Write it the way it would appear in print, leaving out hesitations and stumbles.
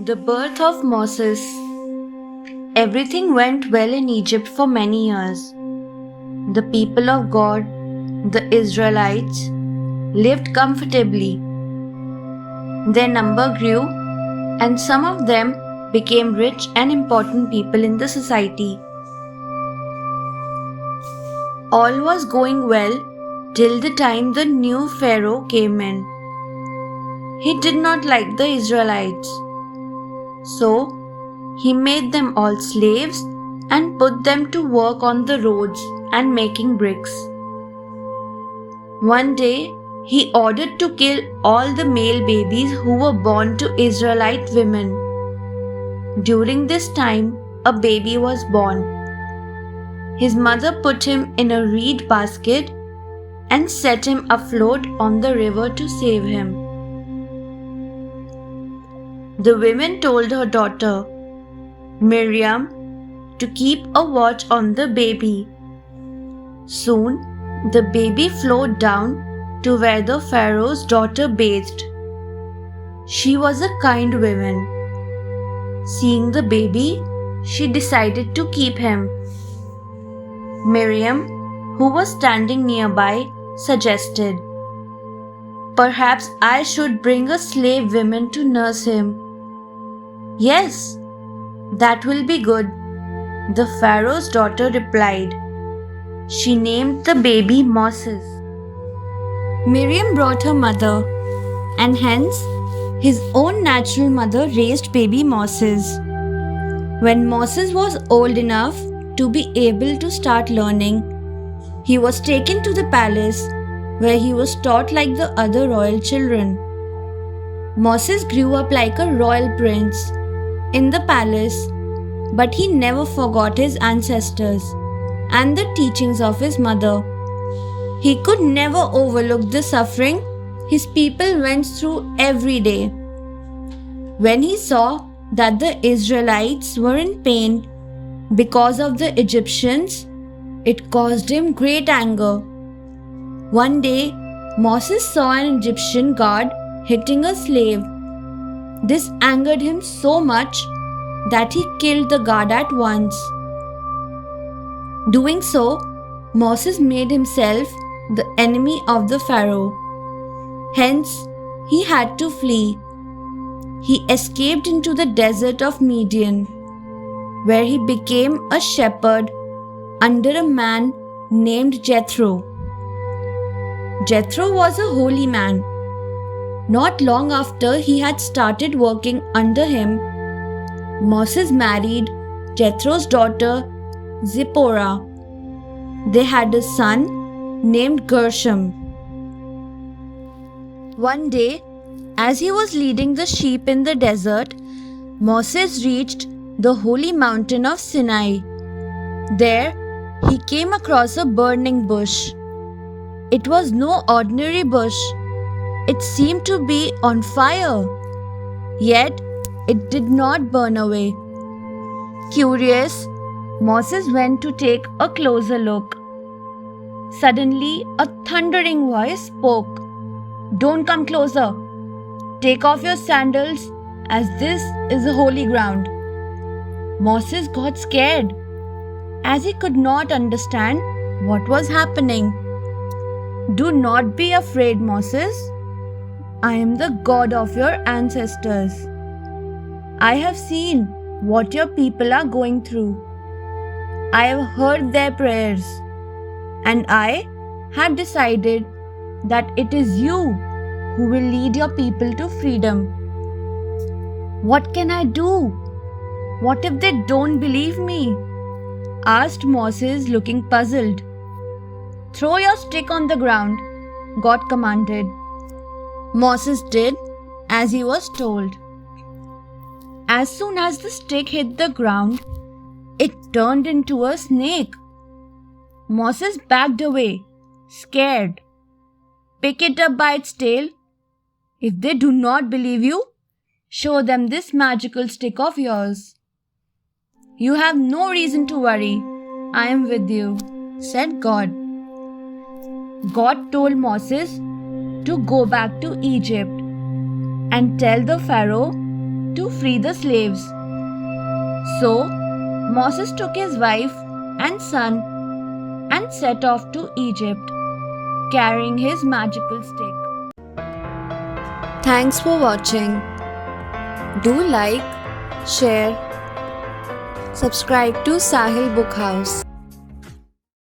The birth of Moses. Everything went well in Egypt for many years. The people of God, the Israelites, lived comfortably. Their number grew, and some of them became rich and important people in the society. All was going well till the time the new Pharaoh came in. He did not like the Israelites. So, he made them all slaves and put them to work on the roads and making bricks. One day, he ordered to kill all the male babies who were born to Israelite women. During this time, a baby was born. His mother put him in a reed basket and set him afloat on the river to save him. The women told her daughter, Miriam, to keep a watch on the baby. Soon, the baby flowed down to where the Pharaoh's daughter bathed. She was a kind woman. Seeing the baby, she decided to keep him. Miriam, who was standing nearby, suggested, "Perhaps I should bring a slave woman to nurse him." "Yes, that will be good," the Pharaoh's daughter replied. She named the baby Moses. Miriam brought her mother, and hence his own natural mother raised baby Moses. When Moses was old enough to be able to start learning, he was taken to the palace where he was taught like the other royal children. Moses grew up like a royal prince in the palace, but he never forgot his ancestors and the teachings of his mother. He could never overlook the suffering his people went through every day. When he saw that the Israelites were in pain because of the Egyptians, it caused him great anger. One day, Moses saw an Egyptian guard hitting a slave. This angered him so much that he killed the guard at once. Doing so, Moses made himself the enemy of the Pharaoh. Hence, he had to flee. He escaped into the desert of Midian, where he became a shepherd under a man named Jethro. Jethro was a holy man. Not long after he had started working under him, Moses married Jethro's daughter Zipporah. They had a son named Gershom. One day, as he was leading the sheep in the desert, Moses reached the holy mountain of Sinai. There, he came across a burning bush. It was no ordinary bush. It seemed to be on fire. Yet, it did not burn away. Curious, Moses went to take a closer look. Suddenly, a thundering voice spoke, "Don't come closer. Take off your sandals, as this is a holy ground." Moses got scared, as he could not understand what was happening. "Do not be afraid, Moses. I am the God of your ancestors. I have seen what your people are going through. I have heard their prayers, and I have decided that it is you who will lead your people to freedom. What can I do? What if they don't believe me?" asked Moses, looking puzzled. "Throw your stick on the ground," God commanded. Moses did as he was told. As soon as the stick hit the ground, it turned into a snake. Moses backed away, scared. "Pick it up by its tail. If they do not believe you, show them this magical stick of yours." "You have no reason to worry. I am with you," said God. God told Moses to go back to Egypt and tell the Pharaoh to free the slaves. So Moses took his wife and son and set off to Egypt, carrying his magical stick. Thanks for watching. Do like, share, subscribe to Sahil Book House.